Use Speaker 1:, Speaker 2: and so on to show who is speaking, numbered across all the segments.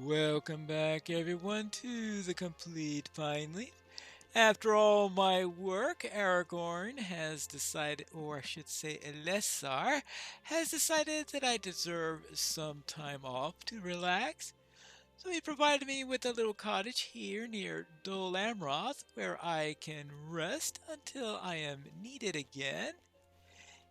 Speaker 1: Welcome back, everyone, to the Complete Pineleaf. After all my work, Aragorn has decided, or I should say, Elessar has decided that I deserve some time off to relax. So he provided me with a little cottage here near Dol Amroth where I can rest until I am needed again.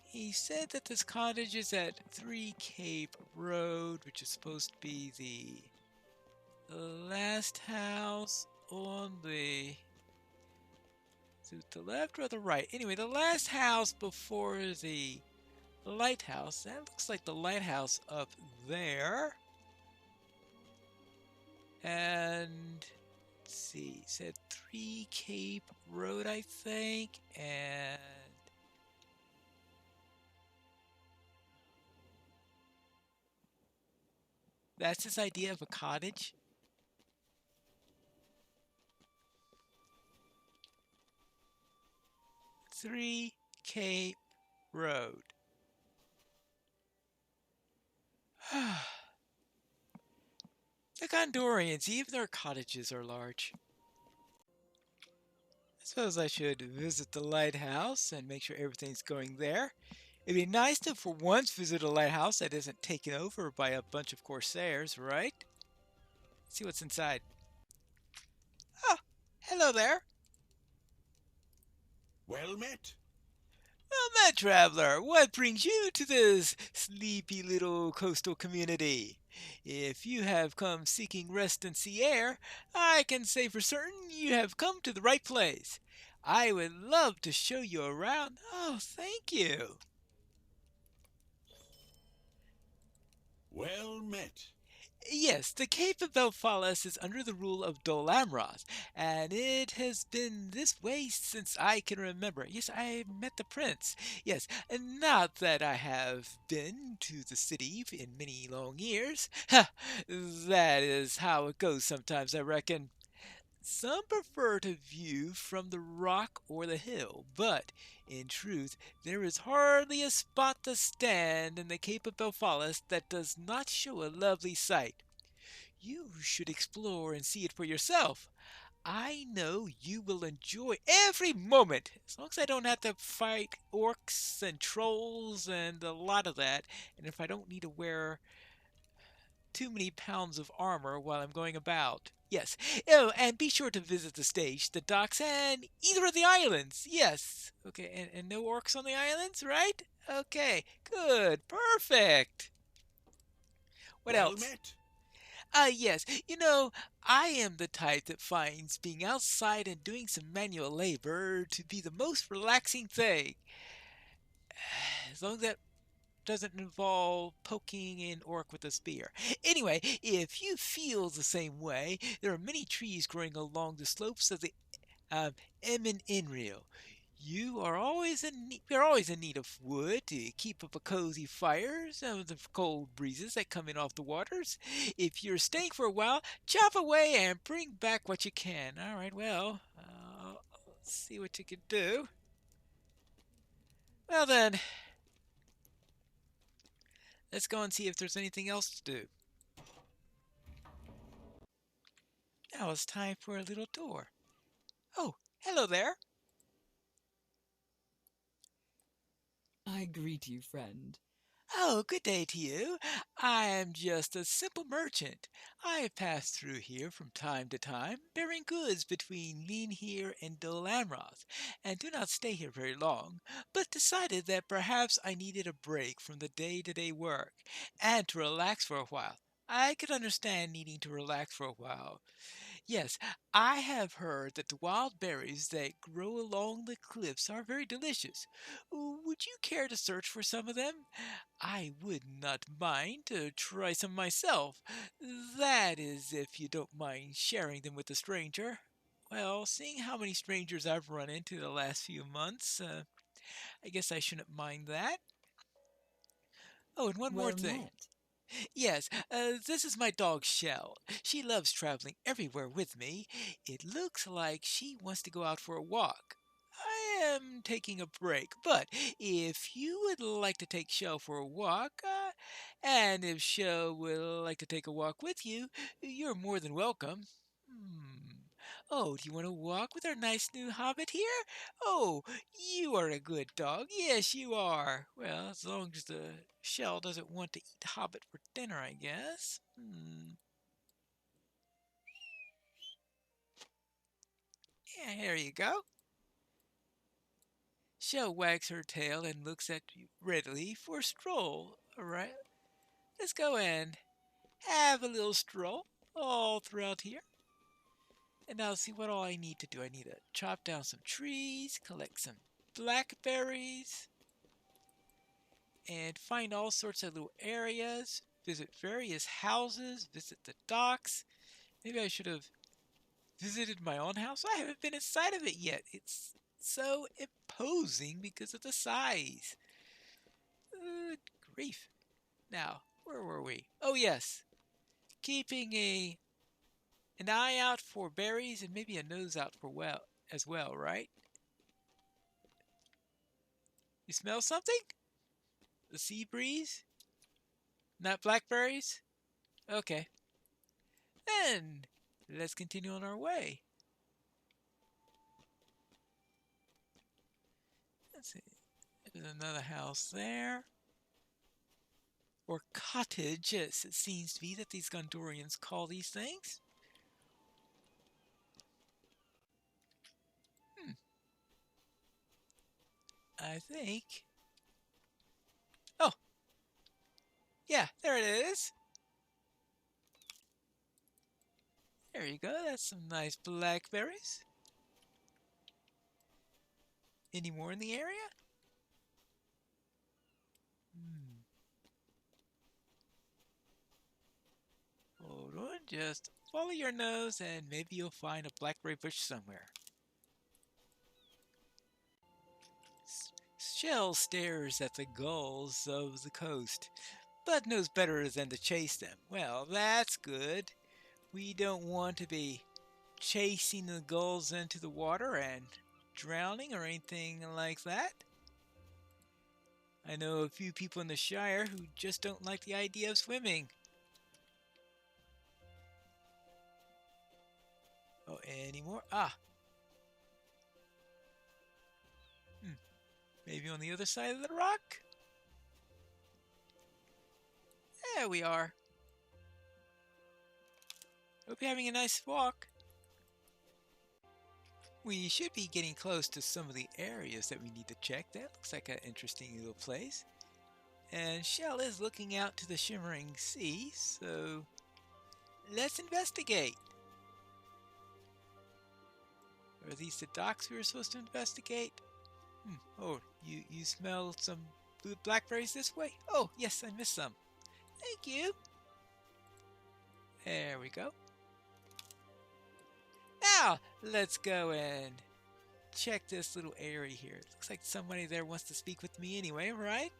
Speaker 1: He said that this cottage is at 3 Cape Road, which is supposed to be the last house on to the left or the right? Anyway, the last house before the lighthouse. That looks like the lighthouse up there. And let's see, it said 3 Cape Road, I think, and that's his idea of a cottage. 3 Cape Road. The Gondorians, even their cottages are large. I suppose I should visit the lighthouse and make sure everything's going there. It'd be nice to for once visit a lighthouse that isn't taken over by a bunch of corsairs, right? Let's see what's inside. Oh, hello there.
Speaker 2: Well met.
Speaker 1: Well met, traveler. What brings you to this sleepy little coastal community? If you have come seeking rest and sea air, I can say for certain you have come to the right place. I would love to show you around. Oh, thank you.
Speaker 2: Well met.
Speaker 1: Yes, the Cape of Belfalas is under the rule of Dol Amroth, and it has been this way since I can remember. Yes, I met the prince. Yes, and not that I have been to the city in many long years. Ha! That is how it goes sometimes, I reckon. Some prefer to view from the rock or the hill, but in truth there is hardly a spot to stand in the Cape of Belfalas that does not show a lovely sight. You should explore and see it for yourself. I know you will enjoy every moment, as long as I don't have to fight orcs and trolls and a lot of that, and if I don't need to wear too many pounds of armor while I'm going about. Yes. Oh, and be sure to visit the stage, the docks, and either of the islands. Yes. Okay, and no orcs on the islands, right? Okay, good. Perfect. What
Speaker 2: Well
Speaker 1: else?
Speaker 2: met.
Speaker 1: Yes. I am the type that finds being outside and doing some manual labor to be the most relaxing thing. As long as that doesn't involve poking an orc with a spear. Anyway, if you feel the same way, there are many trees growing along the slopes of the Emin Inrio. You're always in need of wood to keep up a cozy fire, some of the cold breezes that come in off the waters. If you're staying for a while, chop away and bring back what you can. All right, well, let's see what you can do. Well then, let's go and see if there's anything else to do. Now it's time for a little tour. Oh, hello there.
Speaker 3: I greet you, friend.
Speaker 1: Oh, good day to you. I am just a simple merchant. I pass through here from time to time, bearing goods between Lean here and Dol Amroth, and do not stay here very long, but decided that perhaps I needed a break from the day-to-day work, and to relax for a while. I could understand needing to relax for a while. Yes, I have heard that the wild berries that grow along the cliffs are very delicious. Would you care to search for some of them? I would not mind to try some myself. That is, if you don't mind sharing them with a stranger. Well, seeing how many strangers I've run into the last few months, I guess I shouldn't mind that. Oh, and one more
Speaker 3: Well
Speaker 1: thing.
Speaker 3: met.
Speaker 1: Yes, this is my dog Shell. She loves traveling everywhere with me. It looks like she wants to go out for a walk. am taking a break. But if you would like to take Shell for a walk, and if Shell would like to take a walk with you, you're more than welcome. Hmm. Oh, do you want to walk with our nice new hobbit here? Oh, you are a good dog. Yes, you are. Well, as long as the Shell doesn't want to eat hobbit for dinner, I guess. Yeah, here you go. Shell wags her tail and looks at you readily for a stroll. All right, let's go and have a little stroll all throughout here. And I'll see what all I need to do. I need to chop down some trees, collect some blackberries, and find all sorts of little areas, visit various houses, visit the docks. Maybe I should have visited my own house. I haven't been inside of it yet. It's so imposing because of the size. Good grief. Now, where were we? Oh, yes. Keeping an eye out for berries and maybe a nose out for as well, right? You smell something? The sea breeze? Not blackberries? Okay. Then let's continue on our way. Let's see. There's another house there. Or cottage, as it seems to be that these Gondorians call these things. Hmm. I think. Oh, yeah, there it is. There you go. That's some nice blackberries. Any more in the area? Hmm. Hold on, just follow your nose and maybe you'll find a blackberry bush somewhere. Shell stares at the gulls of the coast, but knows better than to chase them. Well, that's good. We don't want to be chasing the gulls into the water and drowning or anything like that. I know a few people in the Shire who just don't like the idea of swimming. Oh, any more? Ah, maybe on the other side of the rock? There we are. Hope you're having a nice walk. We should be getting close to some of the areas that we need to check. That looks like an interesting little place. And Shell is looking out to the shimmering sea, so let's investigate. Are these the docks we were supposed to investigate? Oh, you smell some blackberries this way? Oh, yes, I missed some. Thank you. There we go. Now, let's go and check this little area here. It looks like somebody there wants to speak with me anyway, right?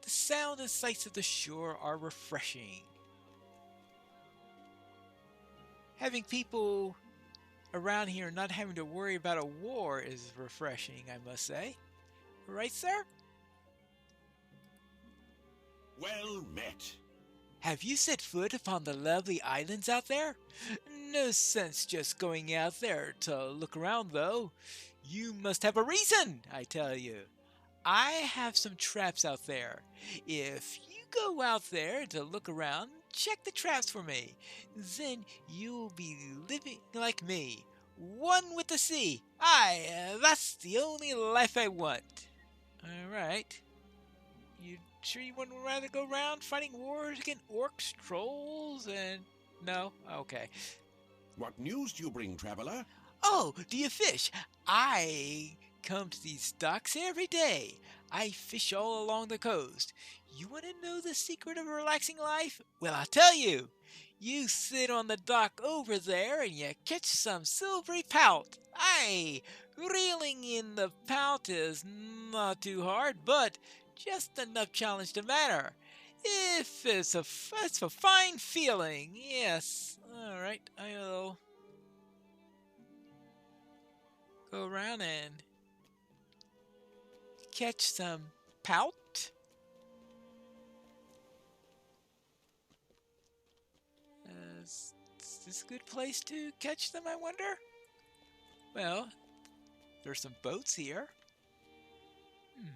Speaker 1: The sound and sights of the shore are refreshing. Having people around here not having to worry about a war is refreshing, I must say. Right, sir?
Speaker 2: Well met.
Speaker 1: Have you set foot upon the lovely islands out there? No sense just going out there to look around, though. You must have a reason, I tell you. I have some traps out there. If you go out there to look around, check the traps for me. Then you'll be living like me, one with the sea. That's the only life I want. All right. You sure you wouldn't rather go around fighting wars against orcs, trolls, and... No? Okay.
Speaker 2: What news do you bring, traveler?
Speaker 1: Oh, do you fish? I come to these docks every day. I fish all along the coast. You want to know the secret of a relaxing life? Well, I'll tell you. You sit on the dock over there and you catch some silvery pout. Aye, reeling in the pout is not too hard, but just enough challenge to matter. If it's a fine feeling, yes. All right, I'll go around and catch some pout. Is this a good place to catch them, I wonder? Well, there's some boats here. Hmm.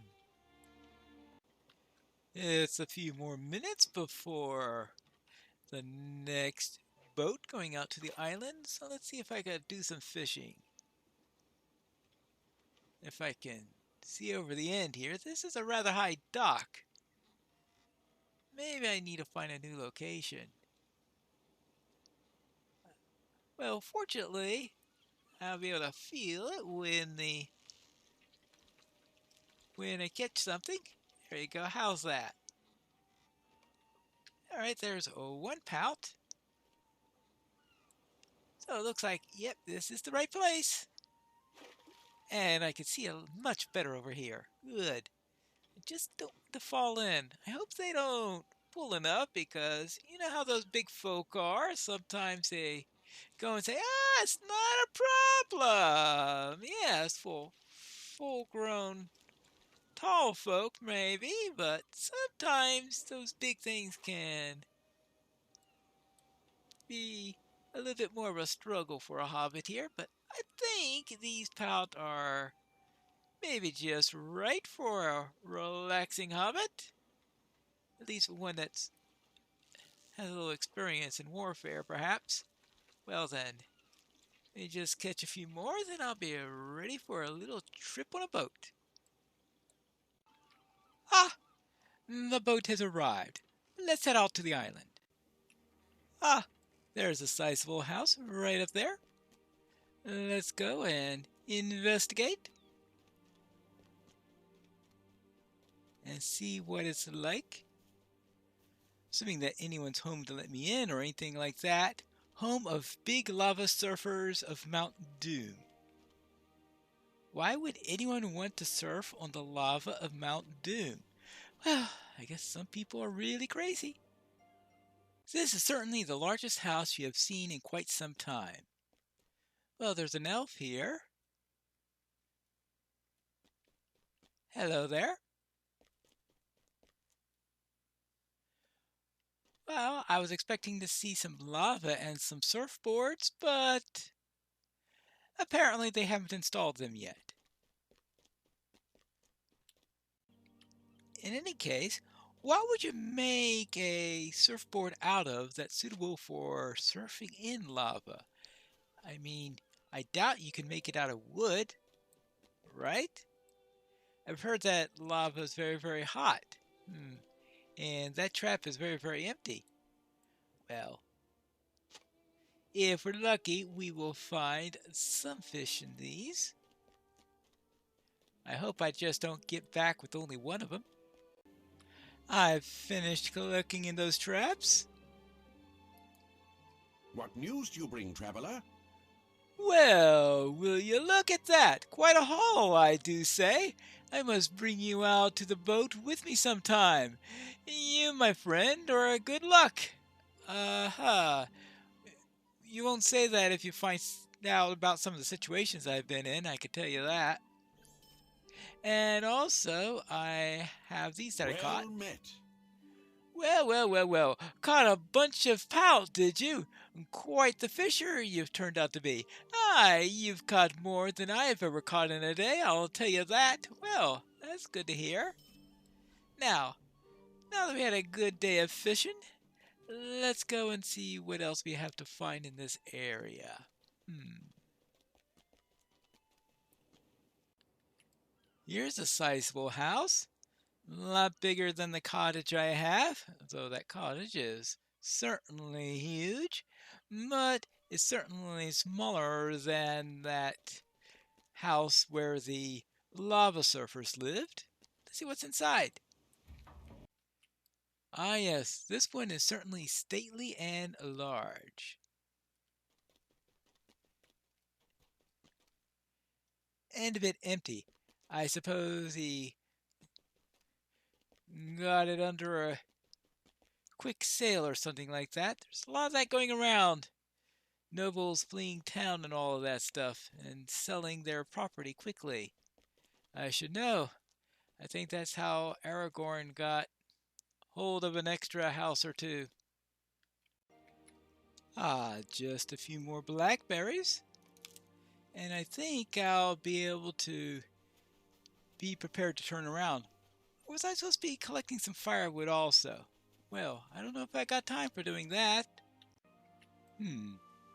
Speaker 1: It's a few more minutes before the next boat going out to the island, so let's see if I can do some fishing. If I can see over the end here, this is a rather high dock. Maybe I need to find a new location. Well, fortunately, I'll be able to feel it when I catch something. There you go. How's that? All right, there's one pout. So it looks like, yep, this is the right place. And I can see it much better over here. Good. I just don't want to fall in. I hope they don't pull enough because you know how those big folk are. Sometimes they go and say, it's not a problem. Yes, for full-grown tall folk maybe, but sometimes those big things can be a little bit more of a struggle for a hobbit here, but I think these pout are maybe just right for a relaxing hobbit. At least one that's has a little experience in warfare, perhaps. Well then, let me just catch a few more, then I'll be ready for a little trip on a boat. Ah, the boat has arrived. Let's head out to the island. Ah, there's a sizable house right up there. Let's go and investigate and see what it's like. Assuming that anyone's home to let me in or anything like that. Home of big lava surfers of Mount Doom. Why would anyone want to surf on the lava of Mount Doom? Well, I guess some people are really crazy. This is certainly the largest house you have seen in quite some time. Well, there's an elf here. Hello there. Well, I was expecting to see some lava and some surfboards, but apparently they haven't installed them yet. In any case, what would you make a surfboard out of that's suitable for surfing in lava? I mean, I doubt you can make it out of wood, right? I've heard that lava is very, very hot. And that trap is very, very empty. Well, if we're lucky, we will find some fish in these. I hope I just don't get back with only one of them. I've finished collecting in those traps.
Speaker 2: What news do you bring, traveler?
Speaker 1: Well, will you look at that? Quite a haul, I do say. I must bring you out to the boat with me sometime. You, my friend, are a good luck. You won't say that if you find out about some of the situations I've been in, I can tell you that. And also, I have these that I caught.
Speaker 2: Well met.
Speaker 1: Well. Caught a bunch of pout, did you? Quite the fisher you've turned out to be. Aye, you've caught more than I have ever caught in a day, I'll tell you that. Well, that's good to hear. Now that we had a good day of fishing, let's go and see what else we have to find in this area. Here's a sizable house. A lot bigger than the cottage I have, though that cottage is certainly huge, but it's certainly smaller than that house where the lava surfers lived. Let's see what's inside. Ah yes, this one is certainly stately and large. And a bit empty. I suppose he got it under a quick sale or something like that. There's a lot of that going around. nobles fleeing town and all of that stuff, and selling their property quickly. I should know. I think that's how Aragorn got hold of an extra house or two. Ah, just a few more blackberries, and I think I'll be able to be prepared to turn around. Or was I supposed to be collecting some firewood also? Well, I don't know if I got time for doing that.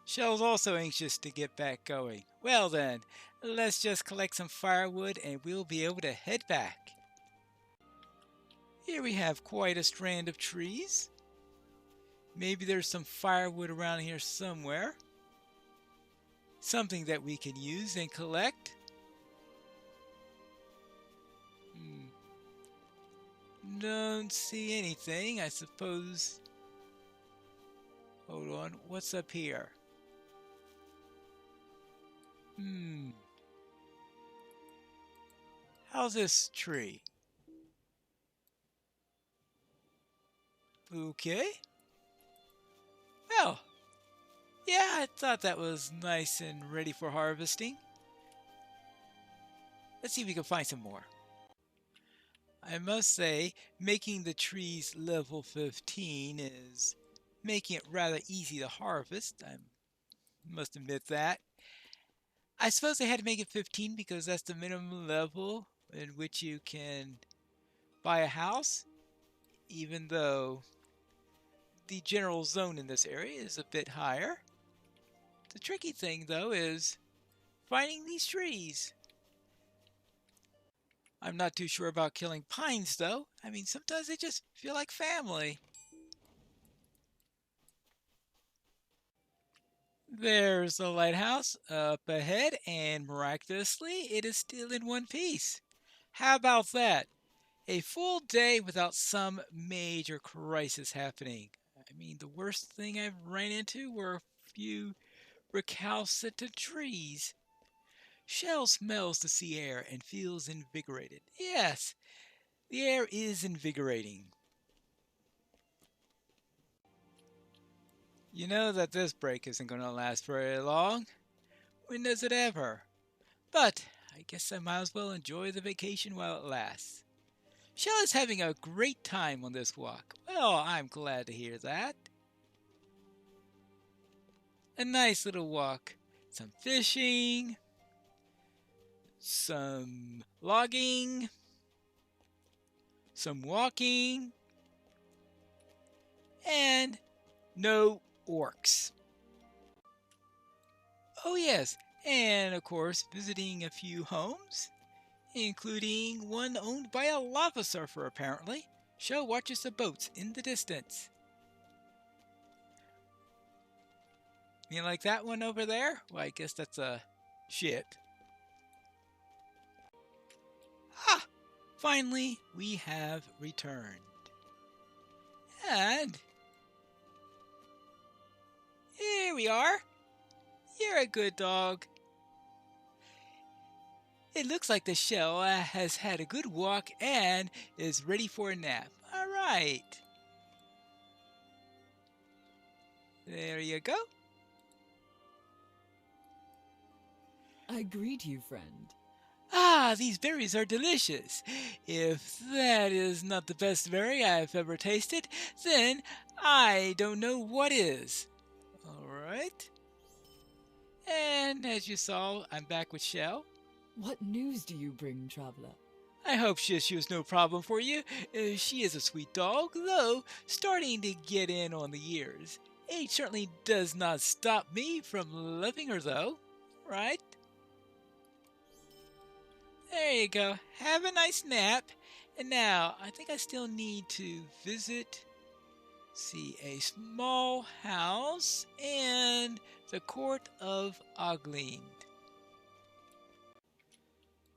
Speaker 1: Shell's also anxious to get back going. Well then, let's just collect some firewood and we'll be able to head back. Here we have quite a strand of trees. Maybe there's some firewood around here somewhere. Something that we can use and collect. Don't see anything, I suppose. Hold on, what's up here? How's this tree? Okay. Well, yeah, I thought that was nice and ready for harvesting. Let's see if we can find some more. I must say, making the trees level 15 is making it rather easy to harvest. I must admit that. I suppose they had to make it 15 because that's the minimum level in which you can buy a house, even though the general zone in this area is a bit higher. The tricky thing, though, is finding these trees. I'm not too sure about killing pines, though. I mean, sometimes they just feel like family. There's the lighthouse up ahead, and miraculously, it is still in one piece. How about that? A full day without some major crisis happening. I mean, the worst thing I've ran into were a few recalcitrant trees. Shell smells the sea air and feels invigorated. Yes, the air is invigorating. You know that this break isn't going to last very long. When does it ever? But I guess I might as well enjoy the vacation while it lasts. Shell is having a great time on this walk. Well, I'm glad to hear that. A nice little walk. Some fishing, some logging, some walking, and no orcs. Oh, yes, and of course, visiting a few homes, including one owned by a lava surfer, apparently. Shell watches the boats in the distance. You like that one over there? Well, I guess that's a ship. Ah! Finally, we have returned. And here we are. You're a good dog. It looks like the shell has had a good walk and is ready for a nap. All right. There you go.
Speaker 3: I greet you, friend.
Speaker 1: Ah, these berries are delicious. If that is not the best berry I've ever tasted, then I don't know what is. All right. And as you saw, I'm back with Shell.
Speaker 3: What news do you bring, traveler?
Speaker 1: I hope she was no problem for you. She is a sweet dog, though starting to get in on the years. Age certainly does not stop me from loving her, though. Right? There you go. Have a nice nap. And now, I think I still need to visit, see, a small house and the court of Ogleen.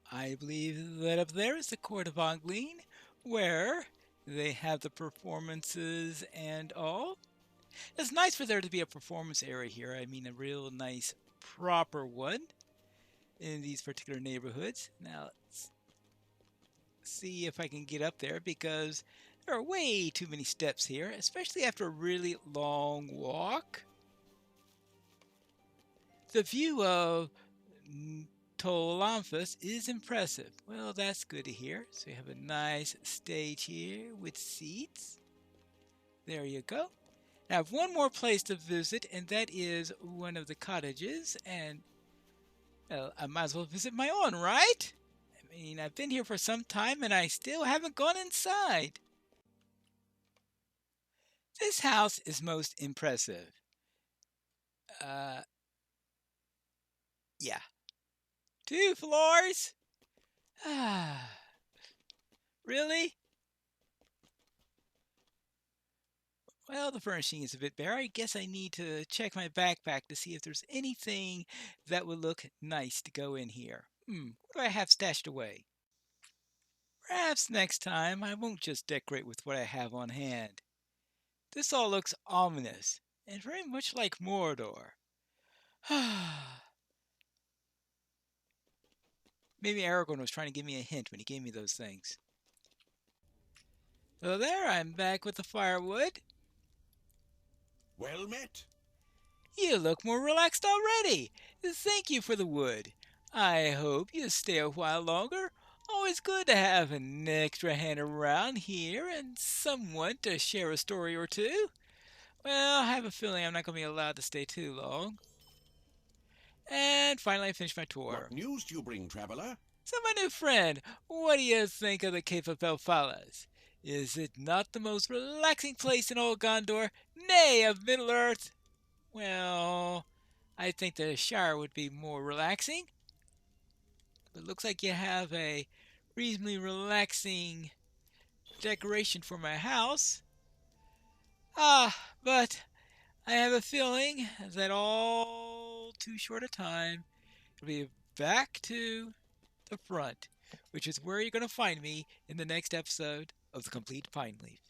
Speaker 1: I believe that up there is the court of Ogleen, where they have the performances and all. It's nice for there to be a performance area here. I mean, a real nice, proper one in these particular neighborhoods. Now, let's see if I can get up there because there are way too many steps here, especially after a really long walk. The view of Tolamphus is impressive. Well, that's good to hear. So you have a nice stage here with seats. There you go. Now I have one more place to visit, and that is one of the cottages. And well, I might as well visit my own, right? I mean, I've been here for some time, and I still haven't gone inside. This house is most impressive. Uh, yeah. 2 floors? Ah, really? Well, the furnishing is a bit bare. I guess I need to check my backpack to see if there's anything that would look nice to go in here. What do I have stashed away? Perhaps next time I won't just decorate with what I have on hand. This all looks ominous and very much like Mordor. Maybe Aragorn was trying to give me a hint when he gave me those things. So there, I'm back with the firewood.
Speaker 2: Well met.
Speaker 1: You look more relaxed already. Thank you for the wood. I hope you stay a while longer. Always good to have an extra hand around here and someone to share a story or two. Well, I have a feeling I'm not going to be allowed to stay too long. And finally, I finished my tour.
Speaker 2: What news do you bring, traveler?
Speaker 1: So, my new friend, what do you think of the Cape of Belfalas? Is it not the most relaxing place in all Gondor, nay, of Middle-earth? Well, I think the Shire would be more relaxing. But it looks like you have a reasonably relaxing decoration for my house. But I have a feeling that all too short a time it'll be back to the front, which is where you're going to find me in the next episode of The Complete Pine Leaf.